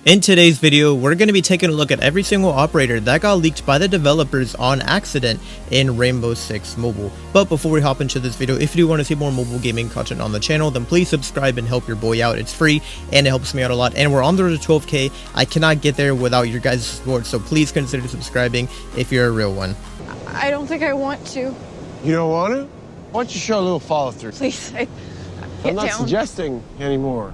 In today's video, we're going to be taking a look at every single operator that got leaked by the developers on accident in Rainbow Six Mobile. But before we hop into this video, if you do want to see more mobile gaming content on the channel, then please subscribe and help your boy out. It's free and it helps me out a lot, and we're on the road to 12k. I cannot get there without your guys' support, so please consider subscribing if you're a real one. I don't think I want to. You don't want to? Why don't you show a little follow through? Please, I'm not suggesting anymore.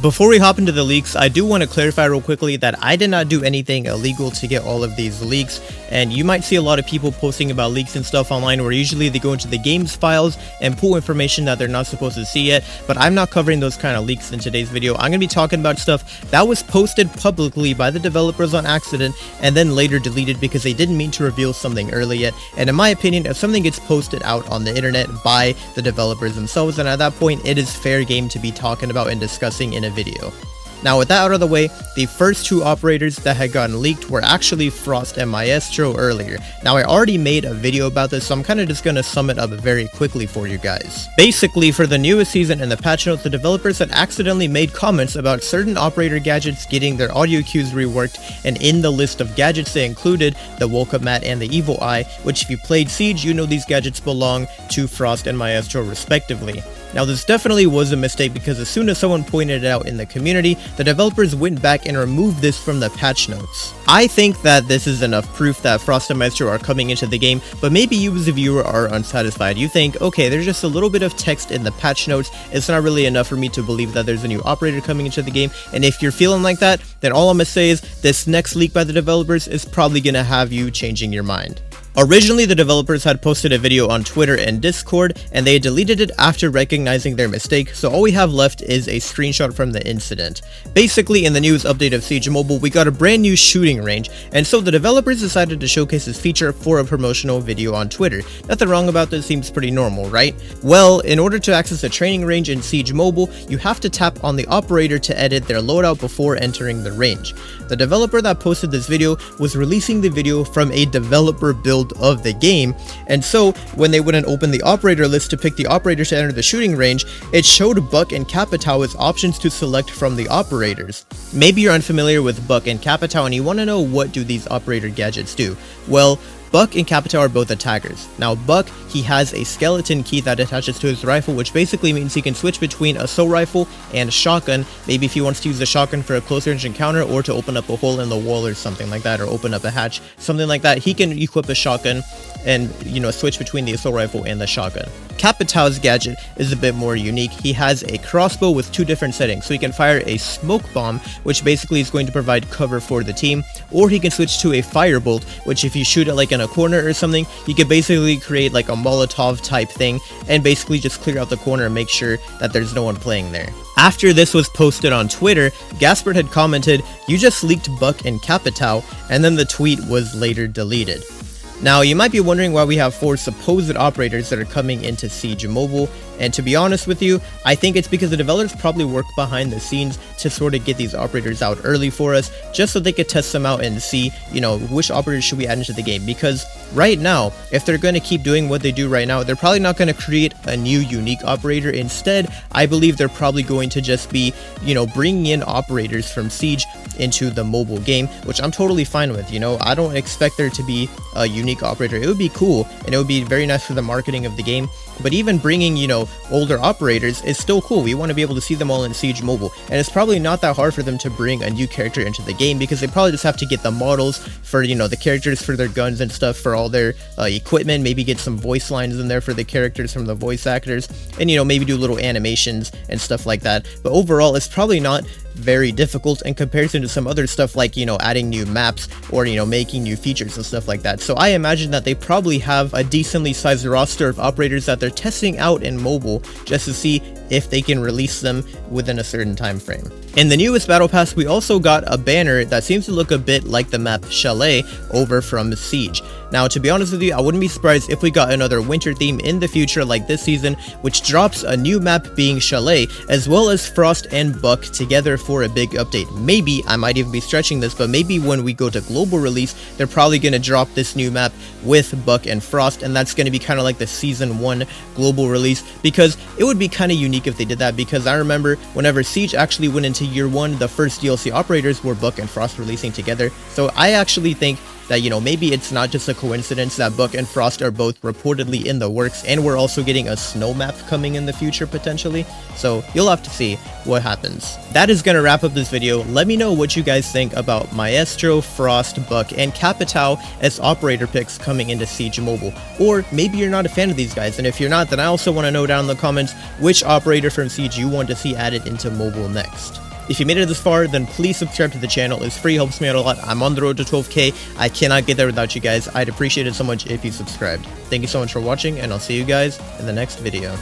Before we hop into the leaks, I do want to clarify real quickly that I did not do anything illegal to get all of these leaks, and you might see a lot of people posting about leaks and stuff online where usually they go into the game's files and pull information that they're not supposed to see yet, but I'm not covering those kind of leaks in today's video. I'm going to be talking about stuff that was posted publicly by the developers on accident and then later deleted because they didn't mean to reveal something early yet, and in my opinion, if something gets posted out on the internet by the developers themselves, then at that point it is fair game to be talking about and discussing in a video. Now with that out of the way, the first two operators that had gotten leaked were actually Frost and Maestro earlier. Now I already made a video about this, so I'm kind of just going to sum it up very quickly for you guys. Basically, for the newest season in the patch notes, the developers had accidentally made comments about certain operator gadgets getting their audio cues reworked, and in the list of gadgets they included the woke up mat and the evil eye, which if you played Siege, you know these gadgets belong to Frost and Maestro respectively. Now this definitely was a mistake because as soon as someone pointed it out in the community, the developers went back and removed this from the patch notes. I think that this is enough proof that Frost and Maestro are coming into the game, but maybe you as a viewer are unsatisfied. You think, okay, there's just a little bit of text in the patch notes, it's not really enough for me to believe that there's a new operator coming into the game, and if you're feeling like that, then all I'm gonna say is this next leak by the developers is probably gonna have you changing your mind. Originally, the developers had posted a video on Twitter and Discord, and they deleted it after recognizing their mistake, so all we have left is a screenshot from the incident. Basically, in the news update of Siege Mobile, we got a brand new shooting range, and so the developers decided to showcase this feature for a promotional video on Twitter. Nothing wrong about this, seems pretty normal, right? Well, in order to access a training range in Siege Mobile, you have to tap on the operator to edit their loadout before entering the range. The developer that posted this video was releasing the video from a developer build of the game, and so when they wouldn't open the operator list to pick the operator to enter the shooting range, it showed Buck and Capitao as options to select from the operators. Maybe you're unfamiliar with Buck and Capitao and you want to know what do these operator gadgets do. Well, Buck and Capitao are both attackers. Now Buck, he has a skeleton key that attaches to his rifle, which basically means he can switch between assault rifle and shotgun, maybe if he wants to use the shotgun for a close range encounter or to open up a hole in the wall or something like that, or open up a hatch, something like that. He can equip a shotgun and, you know, switch between the assault rifle and the shotgun. Capitao's gadget is a bit more unique. He has a crossbow with two different settings, so he can fire a smoke bomb, which basically is going to provide cover for the team, or he can switch to a firebolt, which if you shoot it like in a corner or something, you can basically create like a Molotov type thing and basically just clear out the corner and make sure that there's no one playing there. After this was posted on Twitter, Gaspard had commented, "You just leaked Buck and Capitao," and then the tweet was later deleted. Now, you might be wondering why we have 4 supposed operators that are coming into Siege Mobile, and to be honest with you, I think it's because the developers probably work behind the scenes to sort of get these operators out early for us, just so they could test them out and see, you know, which operators should we add into the game. Because right now, if they're going to keep doing what they do right now, they're probably not going to create a new unique operator. Instead, I believe they're probably going to just be, you know, bringing in operators from Siege into the mobile game, which I'm totally fine with. You know, I don't expect there to be a unique operator. It would be cool and it would be very nice for the marketing of the game, but even bringing, you know, older operators is still cool. We want to be able to see them all in Siege Mobile, and it's probably not that hard for them to bring a new character into the game because they probably just have to get the models for, you know, the characters for their guns and stuff, for all their equipment, maybe get some voice lines in there for the characters from the voice actors, and, you know, maybe do little animations and stuff like that. But overall, it's probably not very difficult in comparison to some other stuff like, you know, adding new maps or, you know, making new features and stuff like that. So I imagine that they probably have a decently sized roster of operators that they're testing out in mobile just to see if they can release them within a certain time frame. In the newest battle pass, we also got a banner that seems to look a bit like the map Chalet over from Siege. Now, to be honest with you, I wouldn't be surprised if we got another winter theme in the future like this season, which drops a new map being Chalet, as well as Frost and Buck together for a big update. Maybe, I might even be stretching this, but maybe when we go to global release, they're probably going to drop this new map with Buck and Frost, and that's going to be kind of like the season 1 global release, because it would be kind of unique League if they did that, because I remember whenever Siege actually went into year 1, the first DLC operators were Buck and Frost releasing together. So I actually think that, you know, maybe it's not just a coincidence that Buck and Frost are both reportedly in the works, and we're also getting a snow map coming in the future potentially. So you'll have to see what happens. That is going to wrap up this video. Let me know what you guys think about Maestro, Frost, Buck, and Capitao as operator picks coming into Siege Mobile. Or maybe you're not a fan of these guys, and if you're not, then I also want to know down in the comments which operator from Siege you want to see added into mobile next. If you made it this far, then please subscribe to the channel. It's free, helps me out a lot. I'm on the road to 12K. I cannot get there without you guys. I'd appreciate it so much if you subscribed. Thank you so much for watching, and I'll see you guys in the next video.